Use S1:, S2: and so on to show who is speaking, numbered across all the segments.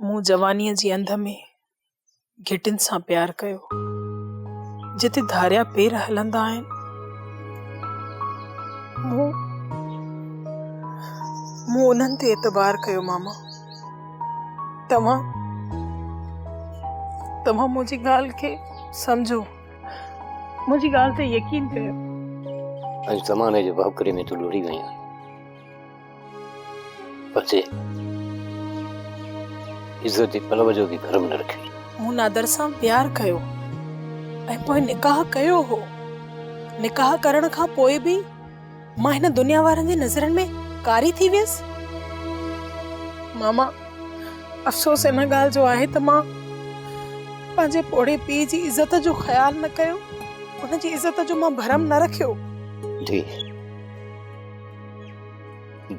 S1: मूं जवानीअ जी अंध में घिटिन सां प्यार कयो। जिते धारिया पेर हलंदा आहिनि मूं उन्हनि ते एतबार कयो। मामा तव्हां मुंहिंजी ॻाल्हि खे सम्झो, मुंहिंजी ॻाल्हि ते यकीन कयो।
S2: अॼु ज़माने जे भवकरे में तूं लुड़ी वई आहीं। बचे इज्जत जे पलव जो भी भरम न रखी।
S1: मूं नादर सां प्यार कयो ऐं पोइ निकाह कयो हो। निकाह करण खां पोइ भी मां हिन दुनिया वारनि जी नज़रनि में कारी थी वियसि। मामा अफ़सोस इन ॻाल्हि जो आहे त मां पंहिंजे पोड़े पीउ जी इज़त जो ख्याल न कयो, उन जी इज़त जो मां भरम न रखियो।
S2: धी,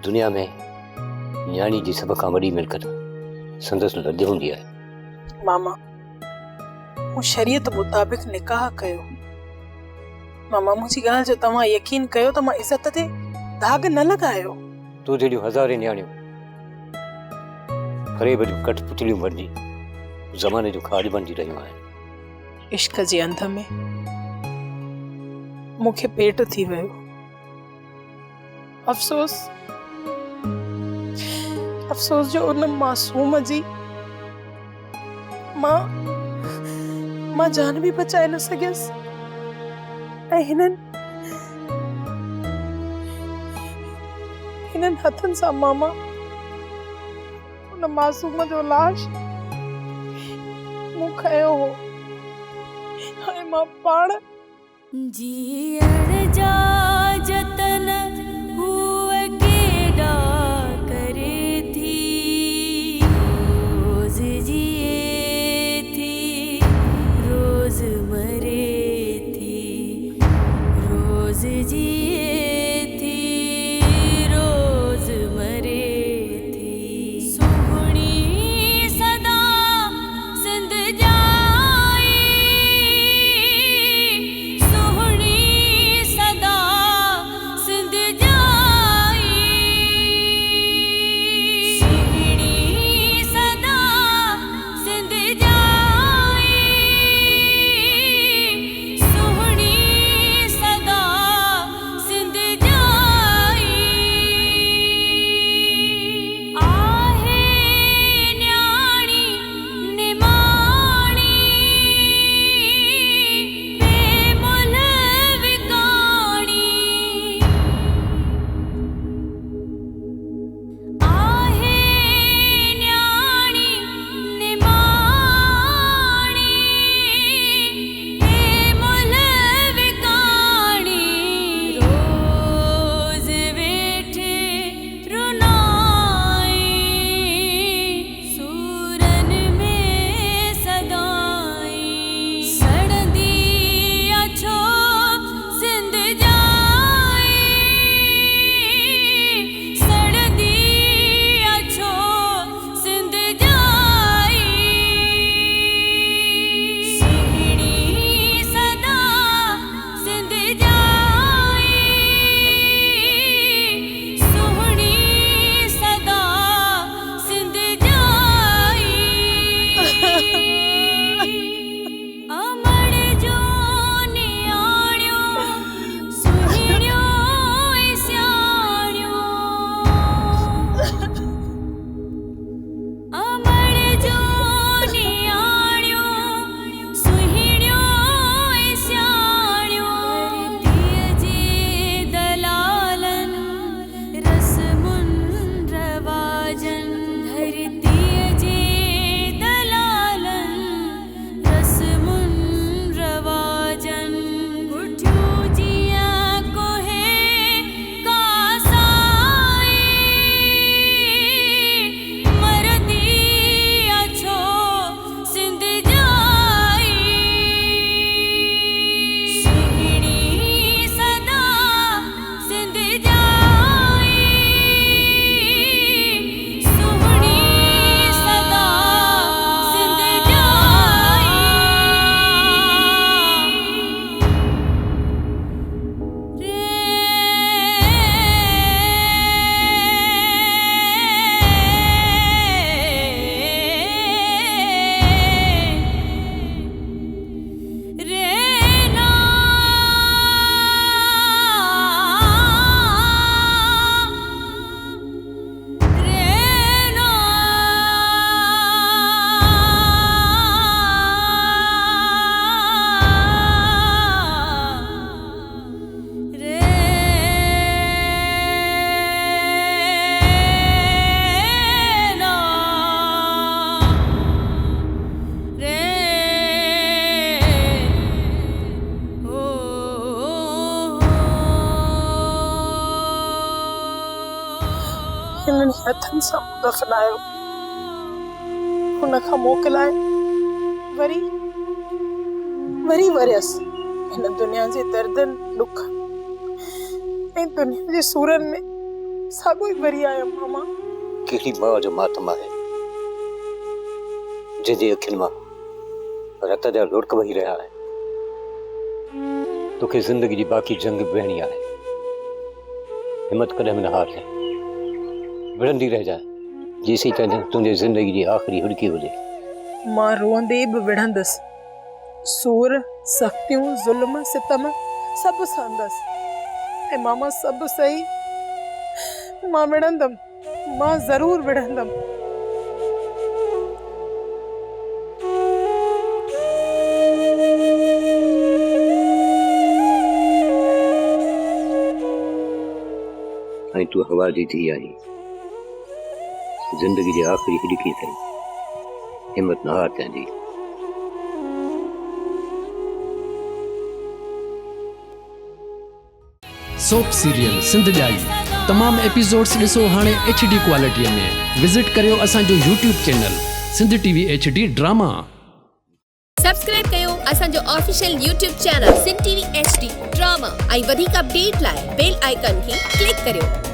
S2: दुनिया में न्याणी जी सब खां वॾी मिल्कत संदसि लद हूंदी आहे।
S1: मामा मूं शरीयत मुताबिक निकाह कयो। मामा मुंहिंजी ॻाल्हि जो तव्हां यकीन कयो त मां इज़त ते दाग न लॻायो।
S2: तूं जहिड़ियूं हज़ारे न्याणियूं फरेब जूं कठपुतलियूं बणिजी ज़माने जो खाज बणिजी रहियूं आहिनि।
S1: इश्क जे अंध में मूंखे पेट थी वियो। अफ़सोस जो उन मासूम जी मां जान भी बचाए न सघियसि। ऐं हिननि हथनि सां मामा उन मासूम जो लाश मूं खयो हो। हाणे मां पाण
S3: जीअण जा जतन हुए केॾा करे थी, रोज़ जिए थी रोज़ मरे थी, रोज़ जिए थी रोज़ मरे थी। सुहिणी सदा सिंध जाई, सुहिणी सदा
S1: हथनि सां दफ़नायो, हुन खां मोकिलाए वरी वरी वरियसि हिन दुनिया जे दर्दनि ॾुखनि ऐं दुनिया जे सूरनि में साॻियो ई वरी आहियां मामा।
S2: कहिड़ी माउ जो मातम आहे जंहिंजे अखियुनि मां रत जा लुड़क वही रहिया आहिनि। तोखे ज़िंदगी जी बाक़ी जंग विहणी आहे। हिम्मत कॾहिं न हार जाए, विढ़ंदी रहिजांइ जेसीं ताईं तुंहिंजे ज़िंदगी जी आख़िरी हुड़की हुजे।
S1: मां रोअंदे बि विढ़ंदसि, सूर सख़्तियूं ज़ुल्म सितम सभु सहंदसि। ऐं मामा सभु सही, मां विढ़ंदमि, मां ज़रूर विढ़ंदमि।
S2: ऐं तूं हवा जी थी आई, ज़िंदगी जी आख़िरी हिड़की ताईं हिम्मत न हार जाइंदी।
S4: सोप सीरियल सिंध जाई तमाम एपिसोड्स ॾिसो हाणे HD क्वालिटीअ में। विज़िट करियो असांजो YouTube channel Sindh TV HD drama.
S5: Subscribe कयो असांजो official YouTube channel Sindh TV HD drama ऐं वधीक अपडेट लाइ बेल आइकन खे क्लिक करियो।